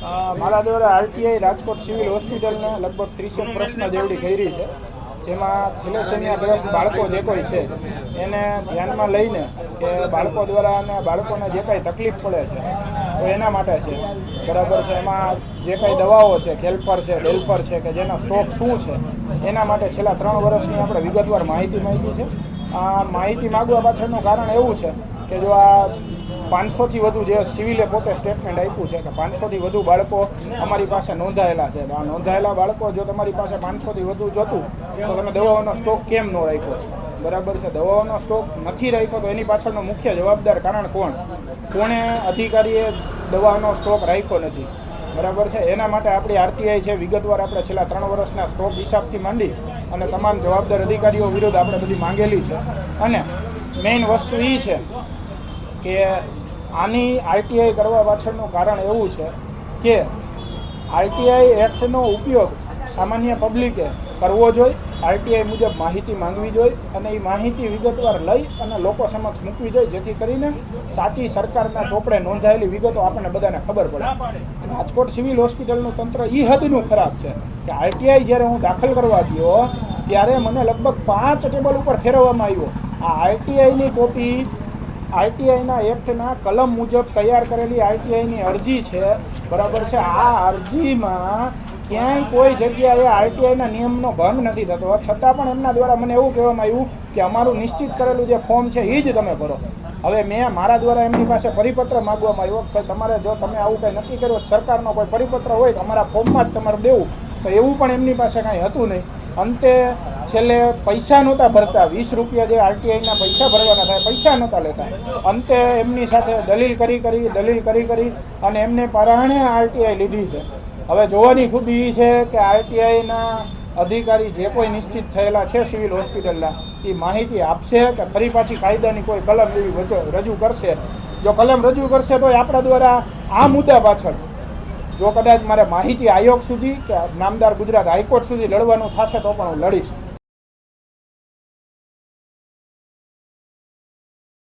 મારા દ્વારા RTI Rajkot civil હોસ્પિટલને લગભગ 30 પ્રશ્ન જેવડી કરી છે, જેમાં થેલેસેમિયાગ્રસ્ત બાળકો જે કોઈ છે એને ધ્યાનમાં લઈને કે બાળકો દ્વારા અને બાળકોને જે કાંઈ તકલીફ પડે છે તો એના માટે છે, બરાબર છે. એમાં જે કાંઈ દવાઓ છે, કેલ્પર છે, ડેલ્પર છે, કે જેનો સ્ટોક શું છે એના માટે છેલ્લા 3 વર્ષની આપણે વિગતવાર માહિતી માંગી છે. આ માહિતી માગવા પાછળનું કારણ એવું છે કે જો આ 500થી વધુ જે સિવિલે પોતે સ્ટેટમેન્ટ આપ્યું છે કે 500થી વધુ બાળકો અમારી પાસે નોંધાયેલા છે. આ નોંધાયેલા બાળકો જો તમારી પાસે 500થી વધુ જોતું તો તમે દવાઓનો સ્ટોક કેમ ન રાખ્યો? બરાબર છે. દવાઓનો સ્ટોક નથી રાખ્યો તો એની પાછળનો મુખ્ય જવાબદાર કારણ કોણે અધિકારીએ દવાનો સ્ટોક રાખ્યો નથી, બરાબર છે. એના માટે આપણી આરટીઆઈ છે વિગતવાર આપણે છેલ્લા 3 વર્ષના સ્ટોક હિસાબથી માંડી અને તમામ જવાબદાર અધિકારીઓ વિરુદ્ધ આપણે બધી માંગેલી છે. અને મેઇન વસ્તુ એ છે કે આની આરટીઆઈ કરવા પાછળનું કારણ એવું છે કે આરટીઆઈ એક્ટનો ઉપયોગ સામાન્ય પબ્લિકે કરવો જોઈએ, આરટીઆઈ મુજબ માહિતી માંગવી જોઈએ અને એ માહિતી વિગતવાર લઈ અને લોકો સમક્ષ મૂકવી જોઈએ, જેથી કરીને સાચી સરકારના ચોપડે નોંધાયેલી વિગતો આપણને બધાને ખબર પડે. રાજકોટ સિવિલ હોસ્પિટલનું તંત્ર એ હદનું ખરાબ છે કે આરટીઆઈ જ્યારે હું દાખલ કરવા ગયો ત્યારે મને લગભગ 5 ટેબલ ઉપર ફેરવવામાં આવ્યો. આ આરટીઆઈની કોપી આરટીઆઈના એક્ટના કલમ મુજબ તૈયાર કરેલી આરટીઆઈની અરજી છે, બરાબર છે. આ અરજીમાં ક્યાંય કોઈ જગ્યાએ આરટીઆઈના નિયમનો ભંગ નથી થતો, છતાં પણ એમના દ્વારા મને એવું કહેવામાં આવ્યું કે અમારું નિશ્ચિત કરેલું જે ફોર્મ છે એ જ તમે ભરો. હવે મેં મારા દ્વારા એમની પાસે પરિપત્ર માગવામાં આવ્યો કે તમારે જો તમે આવું કંઈ નક્કી કર્યું, સરકારનો કોઈ પરિપત્ર હોય તો અમારા ફોર્મમાં જ તમારે દેવું, તો એવું પણ એમની પાસે કાંઈ હતું નહીં. અંતે છેલ્લે પૈસા નહોતા ભરતા, 20 રૂપિયા જે આરટીઆઈના પૈસા ભરવાના થાય પૈસા નહોતા લેતા. અંતે એમની સાથે દલીલ કરી અને એમને પરાણે આરટીઆઈ લીધી છે. હવે જોવાની ખૂબી એ છે કે આરટીઆઈના અધિકારી જે કોઈ નિશ્ચિત થયેલા છે સિવિલ હોસ્પિટલના એ માહિતી આપશે કે ફરી પાછી કાયદાની કોઈ કલમ એવી રજૂ કરશે. જો કલમ રજૂ કરશે તો આપણા દ્વારા આ મુદ્દા પાછળ જો કદાચ મારે માહિતી આયોગ સુધી કે નામદાર ગુજરાત હાઈકોર્ટ સુધી લડવાનું થશે તો પણ હું લડીશ.